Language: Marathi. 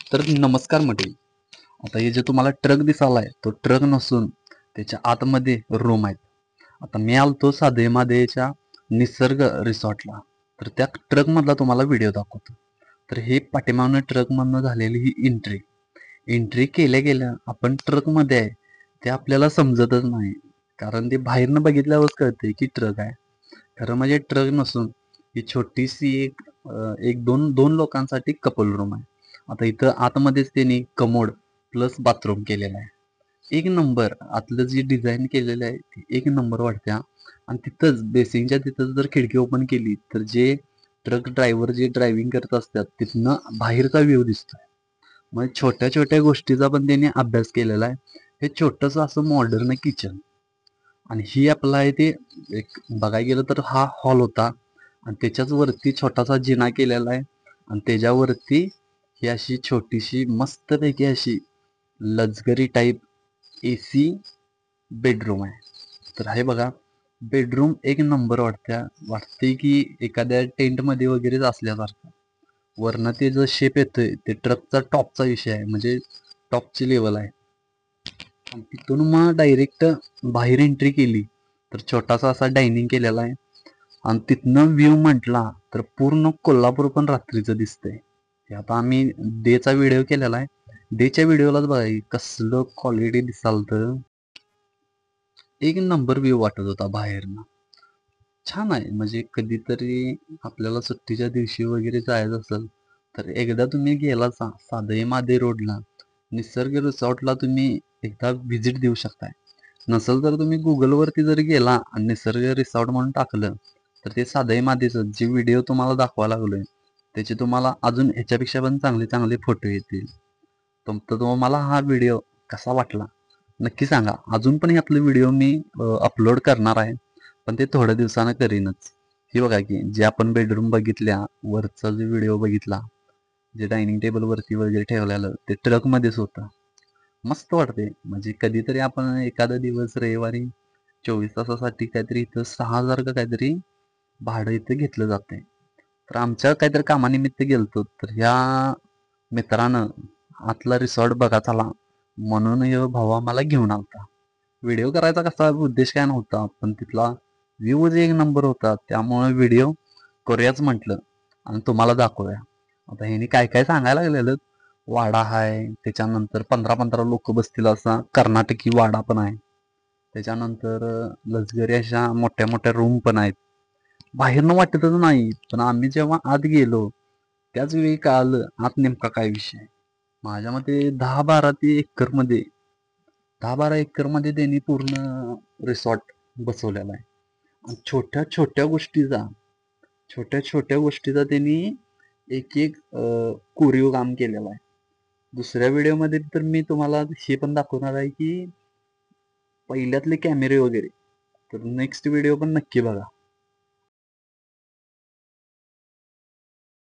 तर नमस्कार म्हटली. आता हे जे तुम्हाला ट्रक दिसालाय तो ट्रक नसून त्याच्या आतमध्ये रूम आहेत. आता मी आलतो साधेमादेच्या निसर्ग रिसॉर्टला, तर त्या ट्रक मधला तुम्हाला व्हिडिओ दाखवतो. तर हे पाठीमागनं ट्रक मधनं झालेली ही एंट्री. एंट्री केल्या गेल्या आपण ट्रक मध्ये आहे ते आपल्याला समजतच नाही, कारण ते बाहेरनं बघितल्यावरच कळते की ट्रक आहे. खरं म्हणजे ट्रक नसून ही छोटीशी एक दोन दोन लोकांसाठी कपल रूम आहे. आता इथं आतमध्येच त्यांनी कमोड प्लस बाथरूम केलेलं आहे. एक नंबर आतलं जी डिझाईन केलेलं आहे ती एक नंबर वाटते हा. आणि तिथंच बेसिंगच्या तिथंच जर खिडकी ओपन केली तर जे ट्रक ड्रायव्हर जे ड्रायव्हिंग करत असतात तिथनं बाहेरचा व्ह्यू दिसतोय. मग छोट्या छोट्या गोष्टीचा पण त्यांनी अभ्यास केलेला आहे. हे छोटंसं असं मॉडर्न किचन. आणि ही आपला आहे ते एक बघायला गेलं तर हा हॉल होता, आणि त्याच्याच वरती छोटासा जिना केलेला आहे, आणि त्याच्यावरती ही अशी छोटीशी मस्तपैकी अशी लक्झरी टाईप एसी बेडरूम आहे. तर आहे बघा, बेडरूम एक नंबर वाटते की एखाद्या टेंट मध्ये वगैरे असल्यासारखं. वरनं ते जो शेप येतोय ते ट्रकचा टॉपचा विषय आहे, म्हणजे टॉपची लेवल आहे. आणि तिथून मग डायरेक्ट बाहेर एंट्री केली तर छोटासा असा डायनिंग केलेला आहे. आणि तिथनं व्ह्यू म्हटला तर पूर्ण कोल्हापूर पण रात्रीचं दिसतंय. हे आता आम्ही डेचा व्हिडिओ केलेला आहे. डेच्या व्हिडिओलाच बघा कसलं क्वालिटी दिसाल तर एक नंबर व्ह्यू वाटत होता बाहेरनं. छान आहे, म्हणजे कधीतरी आपल्याला सुट्टीच्या दिवशी वगैरे जायचं असेल तर एकदा तुम्ही गेला साधे मादे रोडला निसर्ग रिसॉर्टला तुम्ही एकदा व्हिजिट देऊ शकताय. नसेल तर तुम्ही गुगलवरती जर गेला आणि निसर्ग रिसॉर्ट म्हणून टाकलं तर ते साधे मादेचं जे व्हिडिओ तुम्हाला दाखवा लागलोय त्याचे तुम्हाला अजून ह्याच्यापेक्षा पण चांगले चांगले फोटो येतील. तर तुम्हाला हा व्हिडिओ कसा वाटला नक्की सांगा. अजून पण यातले व्हिडिओ मी अपलोड करणार आहे, पण ते थोड्या दिवसानं करीनच. हे बघा की जे आपण बेडरूम बघितल्या, वरचा जो व्हिडिओ बघितला, जे डायनिंग टेबल वरती वगैरे ठेवलेलं ते ट्रक मध्येच होतं. मस्त वाटते. म्हणजे कधीतरी आपण एखादा दिवस रविवारी 24 तासासाठी काहीतरी इथं 6,000 का काहीतरी भाडं इथं घेतलं जाते. तर आमच्या काहीतरी कामानिमित्त गेलतो तर ह्या मित्रानं आतला रिसॉर्ट बघा चला म्हणून ह्यो भाऊ आम्हाला घेऊन आलता. व्हिडिओ करायचा कसा उद्देश काय नव्हता, पण तिथला व्ह्यूज एक नंबर होता त्यामुळे व्हिडिओ करूयाच म्हटलं आणि तुम्हाला दाखवूया. आता ह्यांनी काय काय सांगायला लागलेलं, वाडा आहे, त्याच्यानंतर 15-15 लोक बसतील असा कर्नाटकी वाडा पण आहे, त्याच्यानंतर लक्झरी अशा मोठ्या मोठ्या रूम पण आहेत. बाहेरनं वाटतच नाही, पण आम्ही जेव्हा आत गेलो त्याच वेळी कळालं आत नेमका काय विषय आहे. माझ्या मते 10-12 एकर मध्ये त्यांनी पूर्ण रिसॉर्ट बसवलेला आहे. आणि छोट्या छोट्या गोष्टीचा त्यांनी एक एक कोरीव काम केलेलं आहे. दुसऱ्या व्हिडिओमध्ये तर मी तुम्हाला हे पण दाखवणार आहे की पहिल्यातले कॅमेरे वगैरे. तर नेक्स्ट व्हिडिओ पण नक्की बघा.